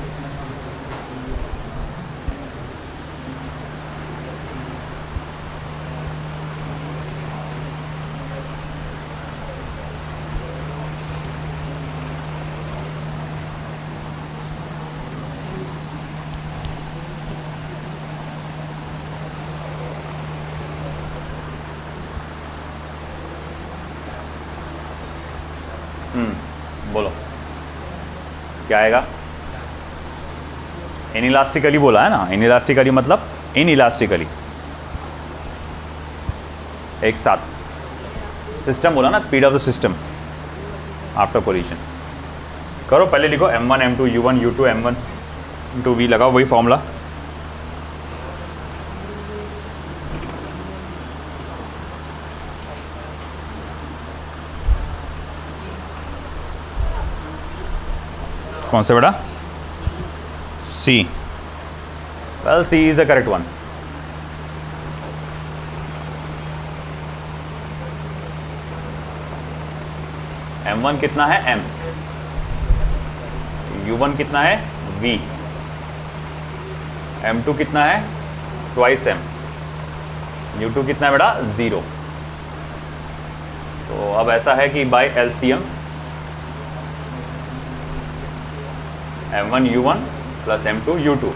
बोलो क्या आएगा। इनइलास्टिकली बोला है ना, इनइलास्टिकली मतलब इनइलास्टिकली एक साथ सिस्टम बोला ना, speed of the system after collision. करो पहले लिखो m1 m2 u1 u2 m1 into v, लगाओ वही फॉर्मूला। कौन से बेटा, C। well C is the correct one। m1 कितना है m, u1 कितना है v, m2 कितना है ट्वाइस m, u2 कितना है बेटा 0। तो अब ऐसा है कि by LCM m1 u1 plus m2 u2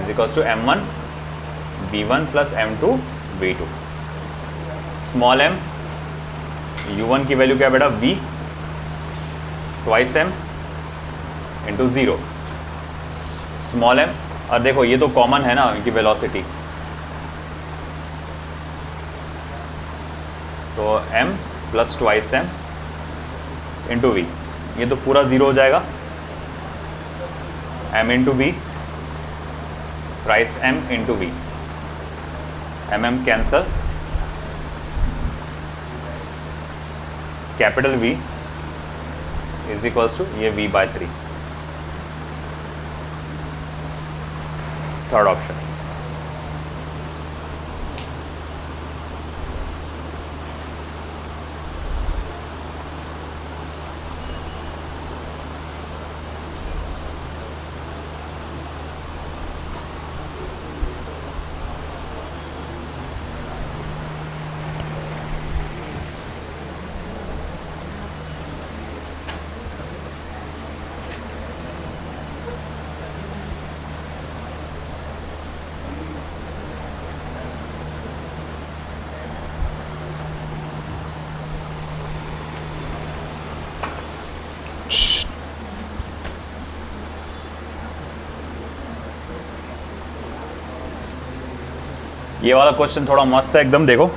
is equals to m1 v1 plus m2 v2। Small m u1 की वैल्यू क्या है बेटा v twice m into 0, small m, और देखो ये तो कॉमन है ना इनकी वेलोसिटी, तो m plus twice m into v, ये तो पूरा 0 हो जाएगा, m into v thrice m into v, mm cancel, capital V is equals to ये v बाय 3। Third option. ये वाला क्वेश्चन थोड़ा मस्त है एकदम, देखो।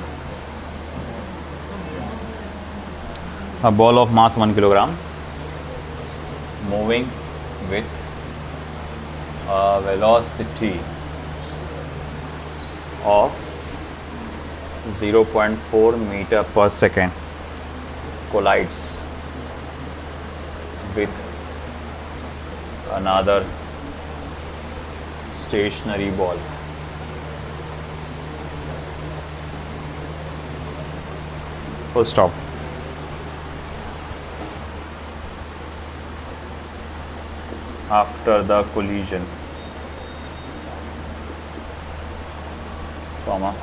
A ball of mass 1 kilogram moving with a velocity of 0.4 meter per second collides with another stationary ball. Full stop. after the collision, comma,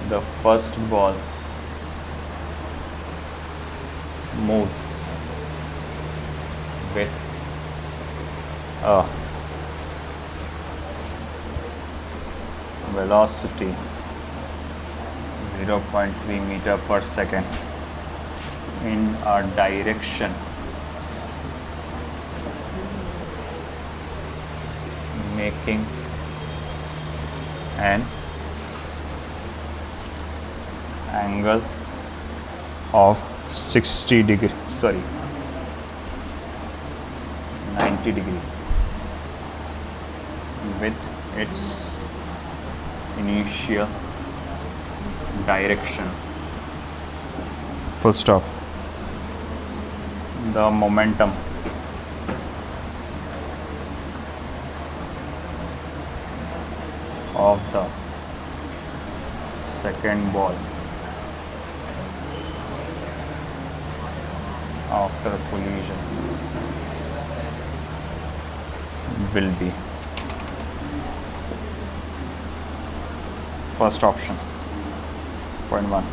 the first ball moves with a velocity 0.3 meter per second in a direction making an angle of 60 degree, sorry, 90 degree with its initial direction, full stop. The momentum of the second ball after collision will be first option, point 1.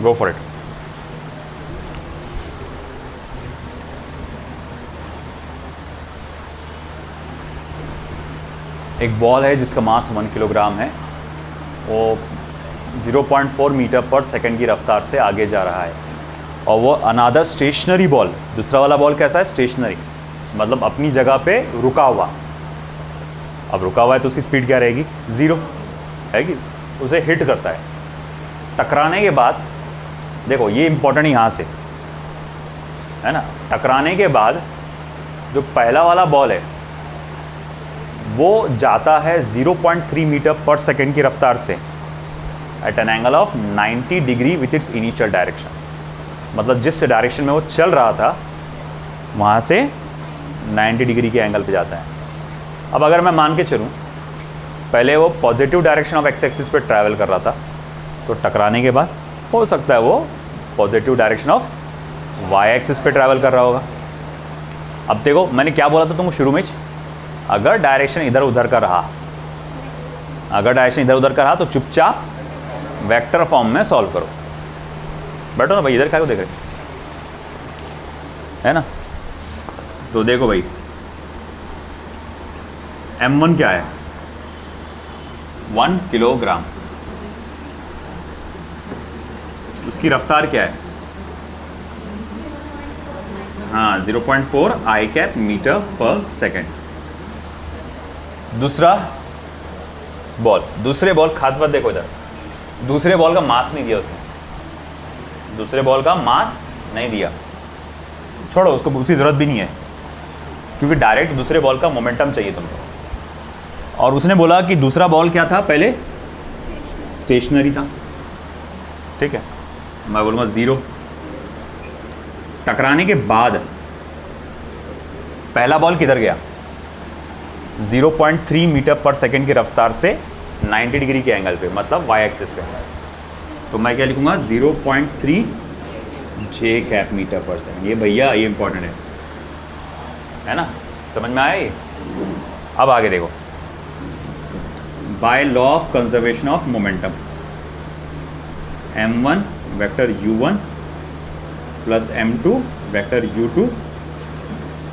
Go for it. एक ball है जिसका मास 1 kilogram है, वो 0.4 metre पर second की रफ्तार से आगे जा रहा है, और वो अनादर स्टेशनरी बॉल, दूसरा वाला बॉल कैसा है, स्टेशनरी, मतलब अपनी जगह पे रुका हुआ। अब रुका हुआ है तो उसकी स्पीड क्या रहेगी, 0 है कि उसे हिट करता है। टकराने के बाद देखो, ये इंपॉर्टेंट यहाँ से है ना, टकराने के बाद जो पहला वाला बॉल है वो जाता है 0.3 मीटर पर सेकेंड की रफ्तार से at an angle of 90 degree with its initial direction, मतलब जिस डायरेक्शन में वो चल रहा था वहाँ से 90 डिग्री के एंगल पे जाता है। अब अगर मैं मान के चलूँ पहले वो positive direction of x axis पे ट्रैवल कर रहा था, तो टकराने के बाद हो सकता है वो positive direction of Y axis पे ट्रैवल कर रहा होगा। अब देखो मैंने क्या बोला था तुमको शुरू में, अगर डायरेक्शन इधर उधर का रहा, अगर डायरेक्शन इधर उधर का रहा तो चुपचाप वेक्टर फॉर्म में सॉल्व करो। बैठो ना भाई, इधर क्या को देख रहे है ना। तो देखो भाई m1 क्या है, 1 किलोग्राम, उसकी रफ्तार क्या है, हाँ 0.4 आई कैप मीटर पर सेकेंड। दूसरा बॉल, दूसरे बॉल, खास बात देखो इधर, दूसरे बॉल का मास नहीं दिया उसने, दूसरे बॉल का मास नहीं दिया, छोड़ो उसको, उसकी ज़रूरत भी नहीं है क्योंकि डायरेक्ट दूसरे बॉल का मोमेंटम चाहिए तुमको। और उसने बोला कि दूसरा बॉल क्या था, पहले स्टेशनरी था, ठीक है, मैं बोलूँगा 0। टकराने के बाद पहला बॉल किधर गया, 0.3 मीटर पर सेकेंड की रफ्तार से 90 डिग्री के एंगल पे, मतलब वाई एक्सिस पे। तो मैं क्या लिखूंगा, 0.3 जे कैप मीटर पर सेकेंड। ये भैया ये इंपॉर्टेंट है ना, समझ में आया ये। अब आगे देखो, by law of conservation of momentum, m1 vector u1 plus m2 vector u2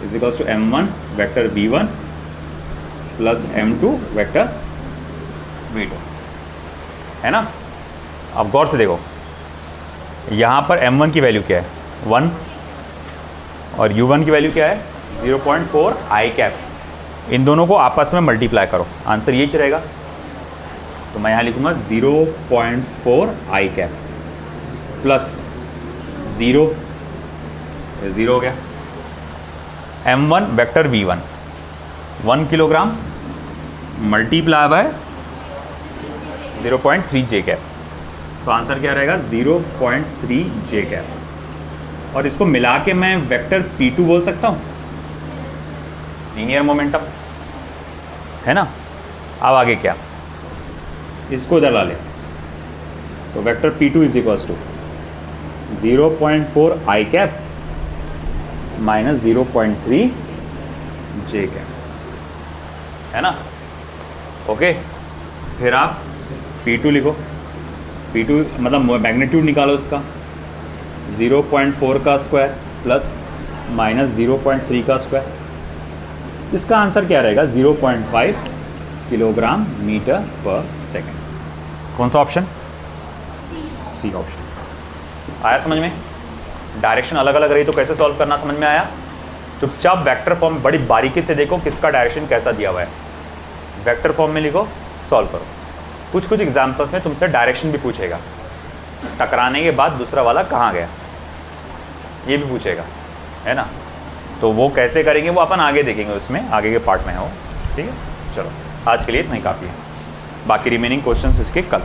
is equals to m1 vector v1 plus m2 vector v2, है ना। अब गौर से देखो, यहाँ पर m1 की वैल्यू क्या है, 1, और u1 की वैल्यू क्या है, 0.4 आई कैप। इन दोनों को आपस में मल्टीप्लाई करो, आंसर यही रहेगा। तो मैं यहाँ लिखूँगा 0.4 आई कैप प्लस 0 हो गया, m1 vector v1 1 kilogram multiply by 0.3 J cap, तो आंसर क्या रहेगा, 0.3 जे कैप। और इसको मिला के मैं वेक्टर P2 बोल सकता हूँ, लीनियर मोमेंटम, है ना। अब आगे क्या, इसको इधर ला ले, तो vector P2 is equals to 0.4 I cap minus 0.3 J cap, है ना। ओके, फिर आप P2 लिखो, P2 मतलब मैग्नीट्यूड निकालो इसका, 0.4 का स्क्वायर प्लस माइनस 0.3 का स्क्वायर। इसका आंसर क्या रहेगा? 0.5 किलोग्राम मीटर पर सेकेंड। कौन सा ऑप्शन? C option. आया समझ में? डायरेक्शन अलग अलग रही तो कैसे सॉल्व करना समझ में आया? चुपचाप वेक्टर फॉर्म बड़ी बारीकी से देखो किसका डायरेक्शन कैसा दिया हुआ है, वेक्टर फॉर्म में लिखो, सॉल्व करो। कुछ कुछ एग्जाम्पल्स में तुमसे डायरेक्शन भी पूछेगा, टकराने के बाद दूसरा वाला कहाँ गया ये भी पूछेगा, है ना। तो वो कैसे करेंगे वो अपन आगे देखेंगे, उसमें आगे के पार्ट में हो। ठीक है, चलो आज के लिए इतना ही काफ़ी है, बाकी रिमेनिंग क्वेश्चंस इसके कल।